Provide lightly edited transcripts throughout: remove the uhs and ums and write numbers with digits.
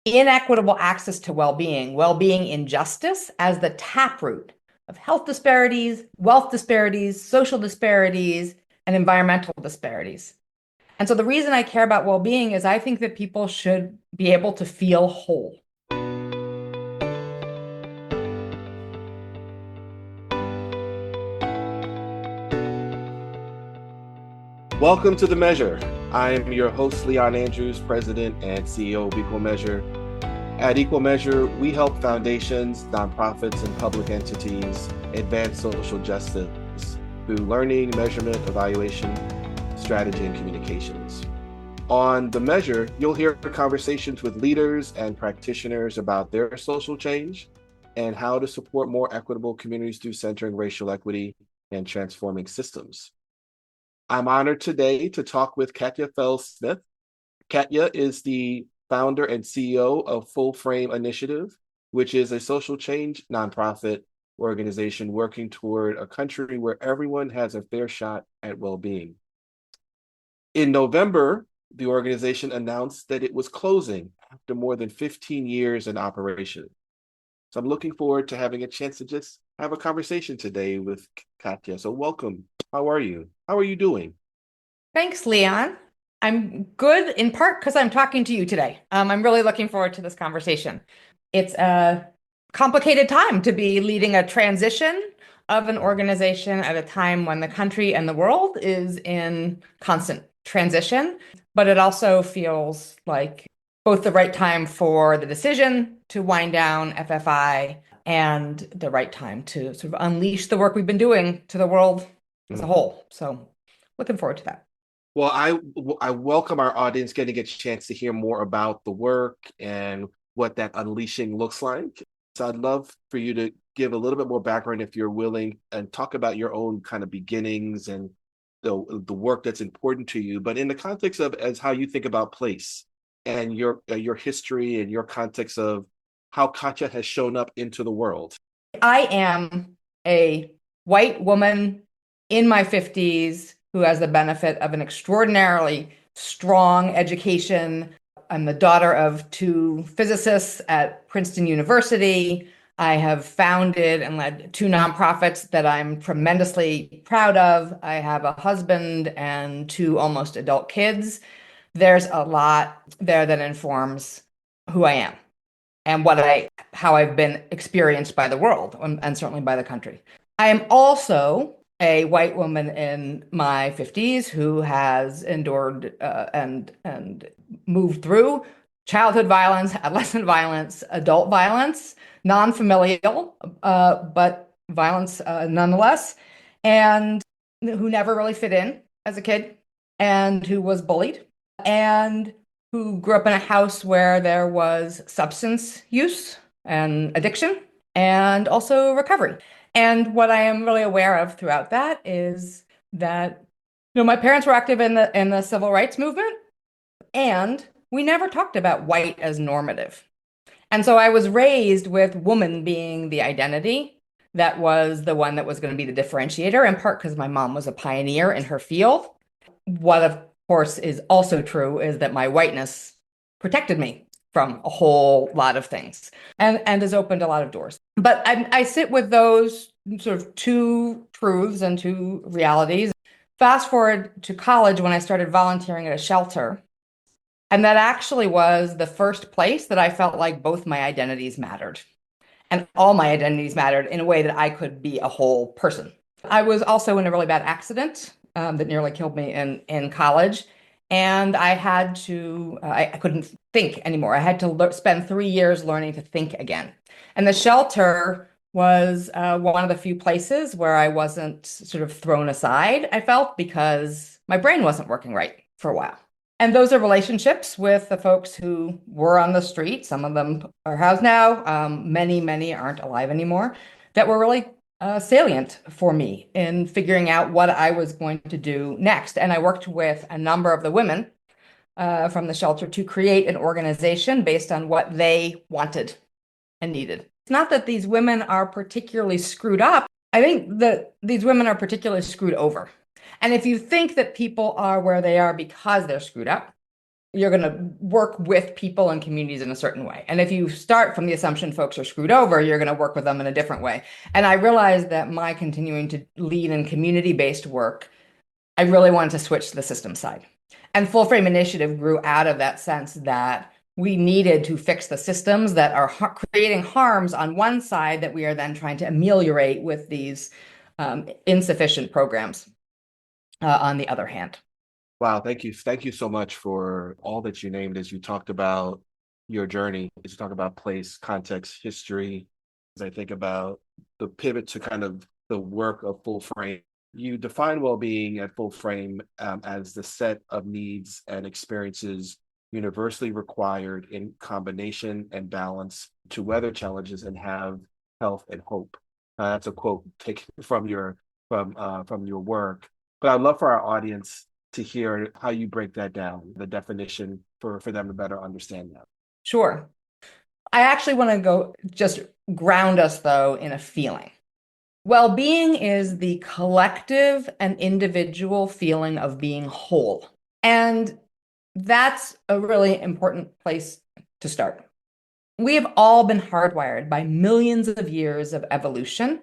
inequitable access to well-being injustice as the taproot of health disparities, wealth disparities, social disparities, and environmental disparities. And so the reason I care about well-being is I think that people should be able to feel whole. Welcome to The Measure. I am your host, Leon Andrews, President and CEO of Equal Measure. At Equal Measure, we help foundations, nonprofits, and public entities advance social justice through learning, measurement, evaluation, strategy, and communications. On The Measure, you'll hear conversations with leaders and practitioners about their social change and how to support more equitable communities through centering racial equity and transforming systems. I'm honored today to talk with Katya Fels Smyth. Katya is the founder and CEO of Full Frame Initiative, which is a social change nonprofit organization working toward a country where everyone has a fair shot at well-being. In November, the organization announced that it was closing after more than 15 years in operation. So I'm looking forward to having a chance to just have a conversation today with Katya. So welcome. How are you? How are you doing? Thanks, Leon. I'm good in part because I'm talking to you today. I'm really looking forward to this conversation. It's a complicated time to be leading a transition of an organization at a time when the country and the world is in constant transition, but it also feels like both the right time for the decision to wind down FFI and the right time to sort of unleash the work we've been doing to the world as a Mhm. whole. So looking forward to that. Well, I welcome our audience getting a chance to hear more about the work and what that unleashing looks like. So I'd love for you to give a little bit more background if you're willing and talk about your own kind of beginnings and the work that's important to you, but in the context of as how you think about place and your history and your context of how Katya has shown up into the world. I am a white woman in my 50s who has the benefit of an extraordinarily strong education. I'm the daughter of two physicists at Princeton University. I have founded and led two nonprofits that I'm tremendously proud of. I have a husband and two almost adult kids. There's a lot there that informs who I am and how I've been experienced by the world and certainly by the country. I am also a white woman in my 50s who has endured and moved through childhood violence, adolescent violence, adult violence, non-familial, but violence nonetheless, and who never really fit in as a kid and who was bullied and who grew up in a house where there was substance use and addiction and also recovery. And what I am really aware of throughout that is that my parents were active in the civil rights movement, and we never talked about white as normative. And so I was raised with woman being the identity that was the one that was going to be the differentiator, in part because my mom was a pioneer in her field. What, of course, is also true is that my whiteness protected me from a whole lot of things and has opened a lot of doors. But I sit with those sort of two truths and two realities. Fast forward to college when I started volunteering at a shelter. And that actually was the first place that I felt like both my identities mattered and all my identities mattered in a way that I could be a whole person. I was also in a really bad accident that nearly killed me in college. And I had to, I couldn't think anymore. I had to spend 3 years learning to think again. And the shelter was one of the few places where I wasn't sort of thrown aside, I felt, because my brain wasn't working right for a while. And those are relationships with the folks who were on the street. Some of them are housed now. Many aren't alive anymore. That were really salient for me in figuring out what I was going to do next. And I worked with a number of the women from the shelter to create an organization based on what they wanted and needed. It's not that these women are particularly screwed up. I think that these women are particularly screwed over. And if you think that people are where they are because they're screwed up, you're going to work with people and communities in a certain way. And if you start from the assumption folks are screwed over, you're going to work with them in a different way. And I realized that my continuing to lead in community-based work, I really wanted to switch to the system side. And Full Frame Initiative grew out of that sense that we needed to fix the systems that are creating harms on one side that we are then trying to ameliorate with these insufficient programs on the other hand. Wow, thank you. Thank you so much for all that you named as you talked about your journey, as you talk about place, context, history. As I think about the pivot to kind of the work of Full Frame, you define well-being at Full Frame as the set of needs and experiences universally required in combination and balance to weather challenges and have health and hope. That's a quote taken from your work. But I'd love for our audience to hear how you break that down, the definition for them to better understand that. Sure. I actually want to go just ground us, though, in a feeling. Well-being is the collective and individual feeling of being whole. And that's a really important place to start. We have all been hardwired by millions of years of evolution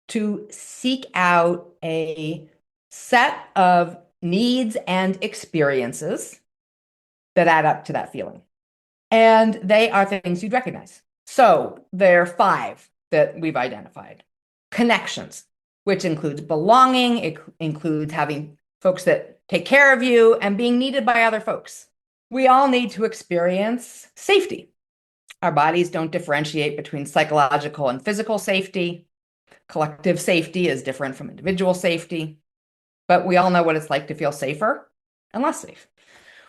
to seek out a set of needs and experiences that add up to that feeling. And they are things you'd recognize. So there are 5 that we've identified. Connections, which includes belonging, it includes having folks that take care of you and being needed by other folks. We all need to experience safety. Our bodies don't differentiate between psychological and physical safety. Collective safety is different from individual safety, but we all know what it's like to feel safer and less safe.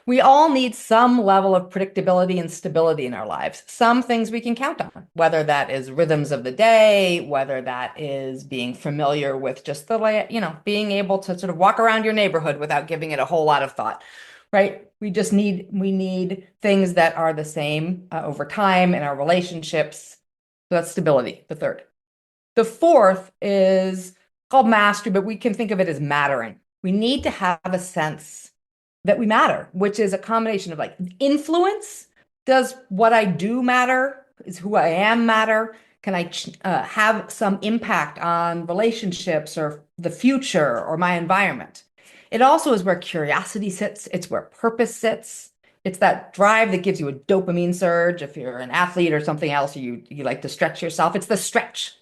We all need some level of predictability and stability in our lives, some things we can count on, whether that is rhythms of the day, whether that is being familiar with just being able to sort of walk around your neighborhood without giving it a whole lot of thought, right? We need things that are the same over time in our relationships. So that's stability, the third. The fourth is called mastery, but we can think of it as mattering. We need to have a sense that we matter, which is a combination of like influence. Does what I do matter? Is who I am matter? Can I have some impact on relationships or the future or my environment? It also is where curiosity sits. It's where purpose sits. It's that drive that gives you a dopamine surge. If you're an athlete or something else, you like to stretch yourself. It's the stretch.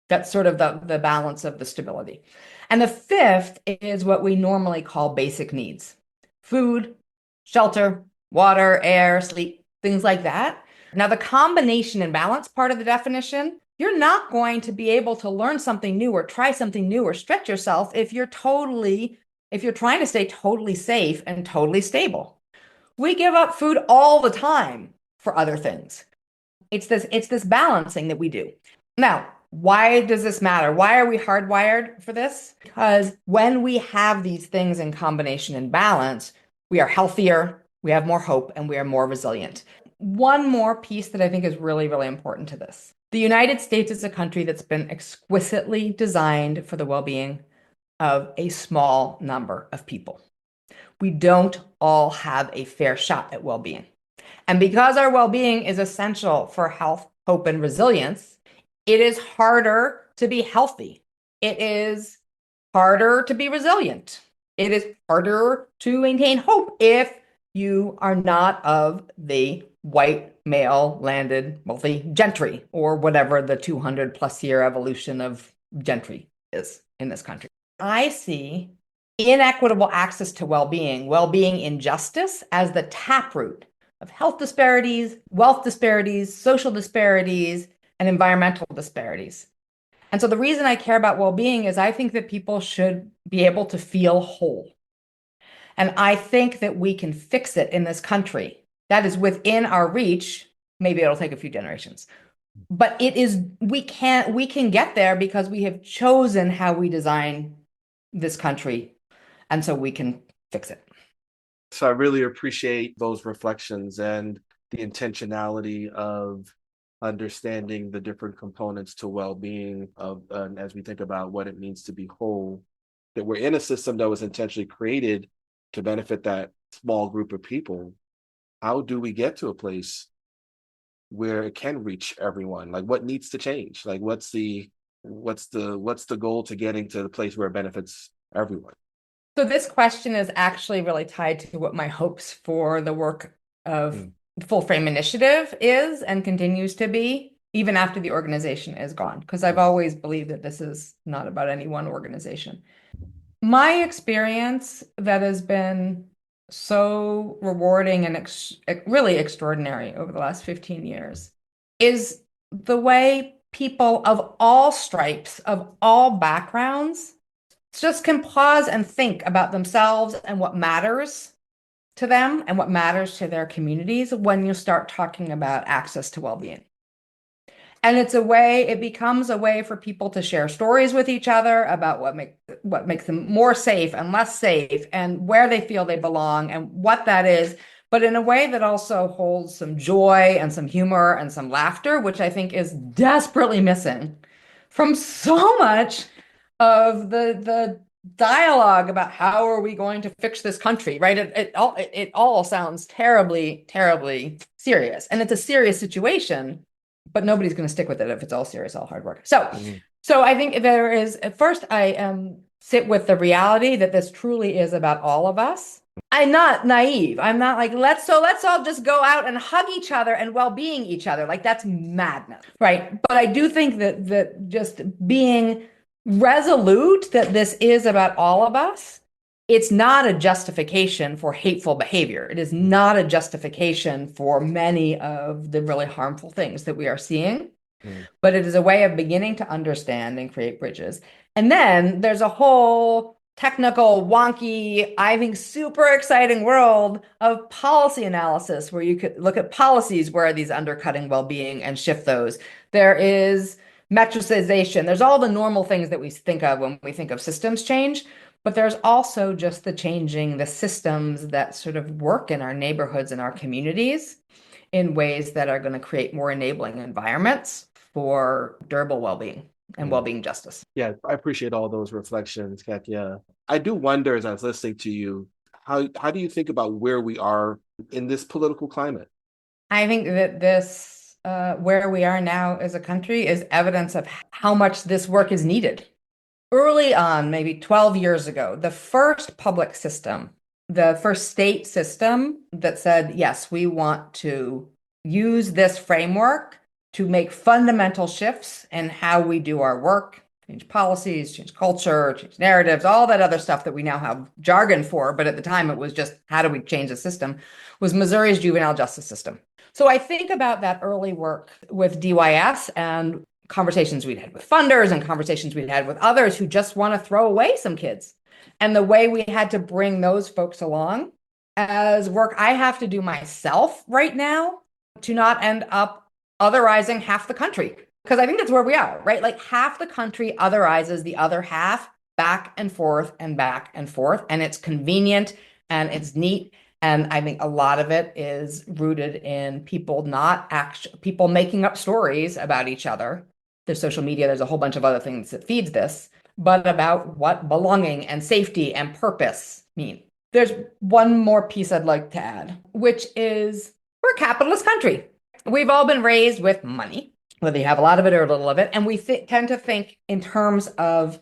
That's sort of the balance of the stability. And the fifth is what we normally call basic needs. Food, shelter, water, air, sleep, things like that. Now, the combination and balance part of the definition, you're not going to be able to learn something new or try something new or stretch yourself if you're trying to stay totally safe and totally stable. We give up food all the time for other things. It's this balancing that we do. Now, why does this matter? Why are we hardwired for this? Because when we have these things in combination and balance, we are healthier, we have more hope, and we are more resilient. One more piece that I think is really, really important to this. The United States is a country that's been exquisitely designed for the well-being of a small number of people. We don't all have a fair shot at well-being. And because our well-being is essential for health, hope, and resilience, it is harder to be healthy. It is harder to be resilient. It is harder to maintain hope if you are not of the white, male, landed, wealthy gentry, or whatever the 200 plus year evolution of gentry is in this country. I see inequitable access to well-being injustice as the taproot of health disparities, wealth disparities, social disparities, and environmental disparities. And so the reason I care about well-being is I think that people should be able to feel whole. And I think that we can fix it in this country. That is within our reach. Maybe it'll take a few generations. But we can get there because we have chosen how we design this country. And so we can fix it. So I really appreciate those reflections and the intentionality of understanding the different components to well-being as we think about what it means to be whole, that we're in a system that was intentionally created to benefit that small group of people, how do we get to a place where it can reach everyone? Like, what needs to change? Like, what's the goal to getting to the place where it benefits everyone? So this question is actually really tied to what my hopes for the work of Mm, Full Frame Initiative is and continues to be, even after the organization is gone, because I've mm, always believed that this is not about any one organization. My experience that has been so rewarding and really extraordinary over the last 15 years is the way people of all stripes, of all backgrounds, just can pause and think about themselves and what matters to them and what matters to their communities when you start talking about access to well-being. And it becomes a way for people to share stories with each other about what makes them more safe and less safe and where they feel they belong and what that is, but in a way that also holds some joy and some humor and some laughter, which I think is desperately missing from so much of the dialogue about how are we going to fix this country, right? It all sounds terribly, terribly serious. And it's a serious situation, but nobody's going to stick with it if it's all serious, all hard work. So, mm, so I think there is, at first, I sit with the reality that this truly is about all of us. I'm not naive. I'm not like, let's all just go out and hug each other and well-being each other. Like that's madness, right? But I do think that just being resolute that this is about all of us, it's not a justification for hateful behavior. It is mm, not a justification for many of the really harmful things that we are seeing, mm. but it is a way of beginning to understand and create bridges. And then there's a whole technical, wonky, I think super exciting world of policy analysis where you could look at policies where are these undercutting well-being and shift those. There is metricization. There's all the normal things that we think of when we think of systems change, but there's also just the changing the systems that sort of work in our neighborhoods and our communities in ways that are going to create more enabling environments for durable well-being and Mm. well-being justice. Yeah, I appreciate all those reflections, Katya. I do wonder as I was listening to you, how do you think about where we are in this political climate? I think that this, where we are now as a country, is evidence of how much this work is needed. Early on, maybe 12 years ago, the first public system, the first state system that said, yes, we want to use this framework to make fundamental shifts in how we do our work, change policies, change culture, change narratives, all that other stuff that we now have jargon for. But at the time, it was just how do we change the system, was Missouri's juvenile justice system. So I think about that early work with DYS and conversations we'd had with funders and conversations we'd had with others who just want to throw away some kids. And the way we had to bring those folks along as work I have to do myself right now to not end up otherizing half the country. Because I think that's where we are, right? Like half the country otherizes the other half back and forth and back and forth. And it's convenient and it's neat. And I think a lot of it is rooted in people not actually people making up stories about each other. There's social media, there's a whole bunch of other things that feeds this, but about what belonging and safety and purpose mean. There's one more piece I'd like to add, which is we're a capitalist country. We've all been raised with money, whether you have a lot of it or a little of it, and we tend to think in terms of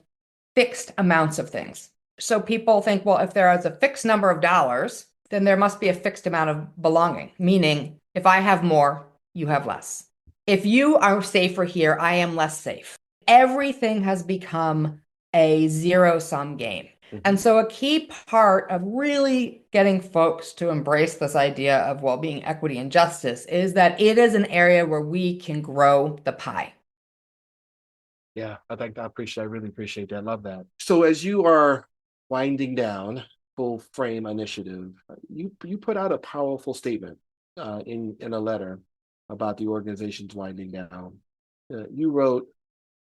fixed amounts of things. So people think, well, if there is a fixed number of dollars, then there must be a fixed amount of belonging, meaning if I have more, you have less. If you are safer here, I am less safe. Everything has become a zero-sum game. Mhm. And so a key part of really getting folks to embrace this idea of well-being, equity, and justice is that it is an area where we can grow the pie. Yeah, I really appreciate that. Love that. So as you are winding down Full Frame Initiative, you put out a powerful statement in a letter about the organization's winding down. You wrote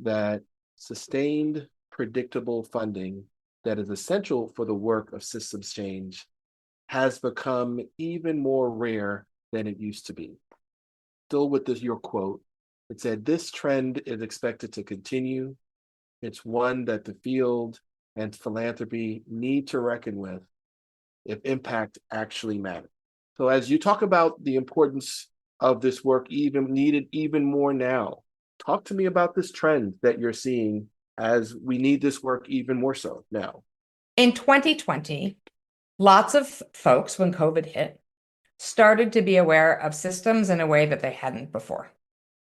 that sustained, predictable funding that is essential for the work of systems change has become even more rare than it used to be. Still with this, your quote, it said, "This trend is expected to continue. It's one that the field and philanthropy need to reckon with if impact actually matters." So as you talk about the importance of this work even needed even more now, talk to me about this trend that you're seeing as we need this work even more so now. In 2020, lots of folks, when COVID hit, started to be aware of systems in a way that they hadn't before.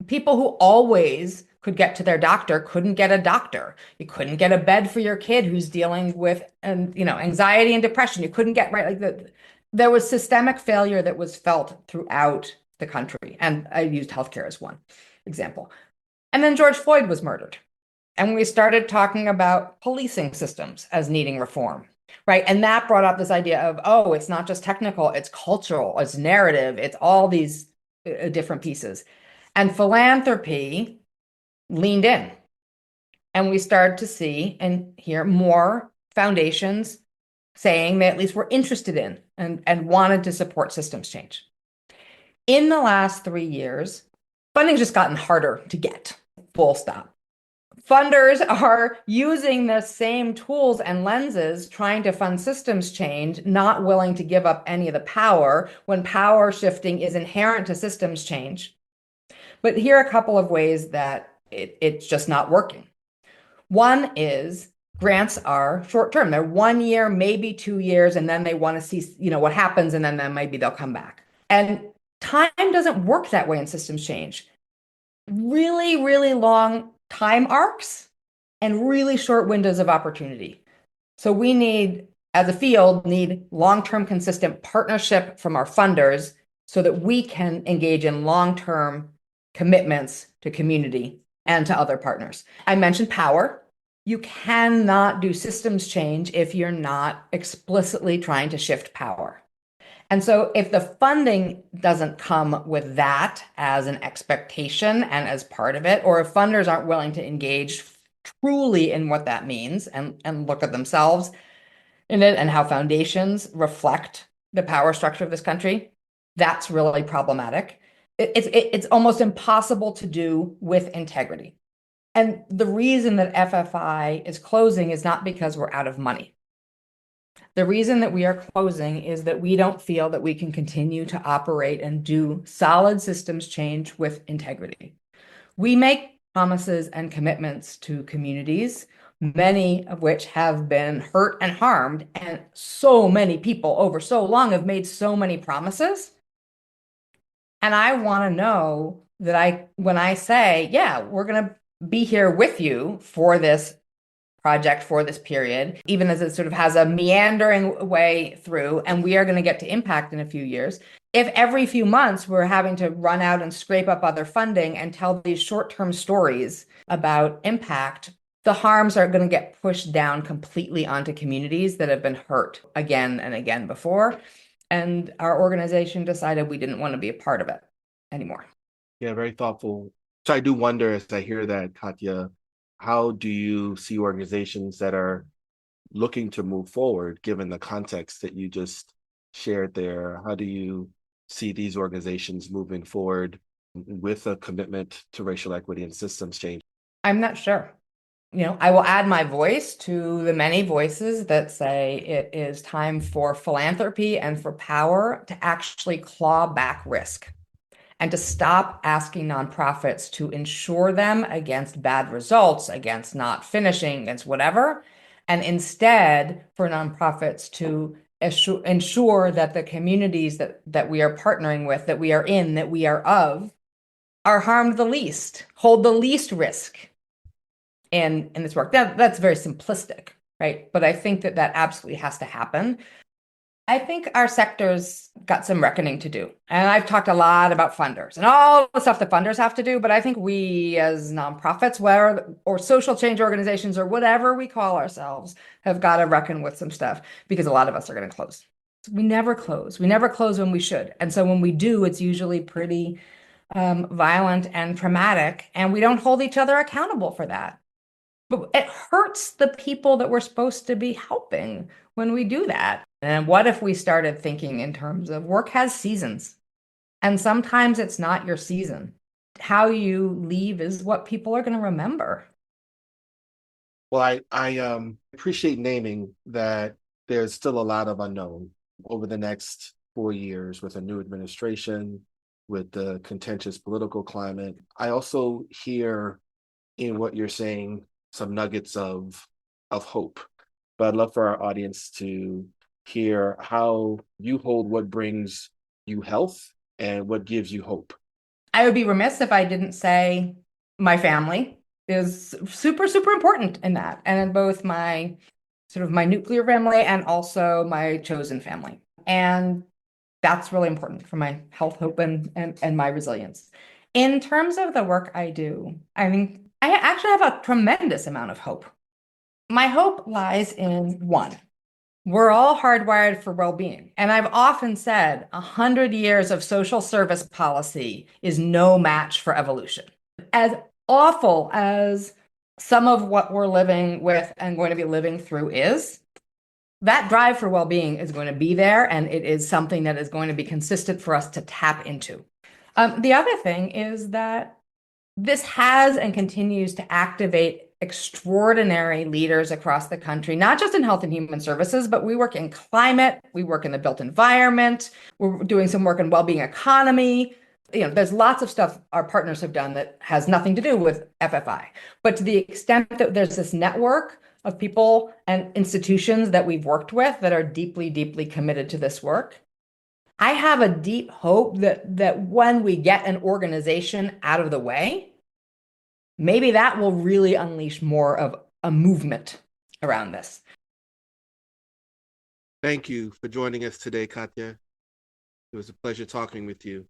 People who always could get to their doctor couldn't get a doctor. You couldn't get a bed for your kid who's dealing with anxiety and depression. You couldn't get right there was systemic failure that was felt throughout the country. And I used healthcare as one example. And then George Floyd was murdered. And we started talking about policing systems as needing reform, right? And that brought up this idea of, oh, it's not just technical, it's cultural, it's narrative, it's all these different pieces. And philanthropy leaned in. And we started to see and hear more foundations saying they at least were interested in and wanted to support systems change. In the last 3 years, funding's just gotten harder to get, full stop. Funders are using the same tools and lenses trying to fund systems change, not willing to give up any of the power when power shifting is inherent to systems change. But here are a couple of ways that it's just not working. One is grants are short term. They're 1 year, maybe 2 years, and then they want to see, what happens, and then maybe they'll come back. And time doesn't work that way in systems change. Really, really long time arcs and really short windows of opportunity. So we need, as a field, need long-term consistent partnership from our funders so that we can engage in long-term commitments to community and to other partners. I mentioned power. You cannot do systems change if you're not explicitly trying to shift power. And so if the funding doesn't come with that as an expectation and as part of it, or if funders aren't willing to engage truly in what that means and look at themselves in it and how foundations reflect the power structure of this country, that's really problematic. It's almost impossible to do with integrity. And the reason that FFI is closing is not because we're out of money. The reason that we are closing is that we don't feel that we can continue to operate and do solid systems change with integrity. We make promises and commitments to communities, many of which have been hurt and harmed, and so many people over so long have made so many promises. And I want to know that when I say, yeah, we're going to be here with you for this project for this period, even as it sort of has a meandering way through, and we are going to get to impact in a few years. If every few months we're having to run out and scrape up other funding and tell these short-term stories about impact, the harms are going to get pushed down completely onto communities that have been hurt again and again before. And our organization decided we didn't want to be a part of it anymore. Yeah, very thoughtful. So I do wonder as I hear that, Katya, how do you see organizations that are looking to move forward, given the context that you just shared there? How do you see these organizations moving forward with a commitment to racial equity and systems change? I'm not sure. I will add my voice to the many voices that say it is time for philanthropy and for power to actually claw back risk and to stop asking nonprofits to insure them against bad results, against not finishing, against whatever, and instead for nonprofits to ensure that the communities that we are partnering with, that we are in, that we are of, are harmed the least, hold the least risk in this work. That's very simplistic, right? But I think that absolutely has to happen. I think our sector's got some reckoning to do. And I've talked a lot about funders and all the stuff that funders have to do, but I think we as nonprofits, or social change organizations, or whatever we call ourselves, have got to reckon with some stuff because a lot of us are going to close. We never close. We never close when we should. And so when we do, it's usually pretty violent and traumatic, and we don't hold each other accountable for that. But it hurts the people that we're supposed to be helping when we do that. And what if we started thinking in terms of work has seasons, and sometimes it's not your season. How you leave is what people are going to remember. Well, I appreciate naming that there's still a lot of unknown over the next 4 years with a new administration, with the contentious political climate. I also hear in what you're saying some nuggets of hope. But I'd love for our audience to hear how you hold what brings you health and what gives you hope. I would be remiss if I didn't say my family is super, super important in that. And in both my sort of my nuclear family and also my chosen family. And that's really important for my health, hope, and my resilience. In terms of the work I do, I mean, I actually have a tremendous amount of hope. My hope lies in one. We're all hardwired for well-being. And I've often said 100 years of social service policy is no match for evolution. As awful as some of what we're living with and going to be living through is, that drive for well-being is going to be there, and it is something that is going to be consistent for us to tap into. The other thing is that this has and continues to activate extraordinary leaders across the country, not just in health and human services, but we work in climate, we work in the built environment, we're doing some work in well-being economy. There's lots of stuff our partners have done that has nothing to do with FFI. But to the extent that there's this network of people and institutions that we've worked with that are deeply, deeply committed to this work, I have a deep hope that when we get an organization out of the way, maybe that will really unleash more of a movement around this. Thank you for joining us today, Katya. It was a pleasure talking with you.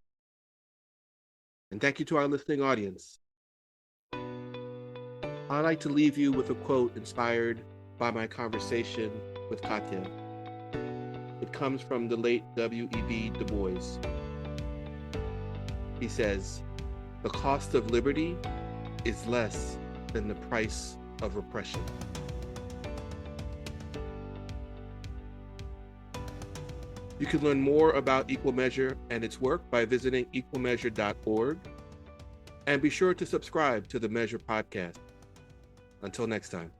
And thank you to our listening audience. I'd like to leave you with a quote inspired by my conversation with Katya. It comes from the late W.E.B. Du Bois. He says, "The cost of liberty is less than the price of repression." You can learn more about Equal Measure and its work by visiting equalmeasure.org. And be sure to subscribe to the Measure podcast. Until next time.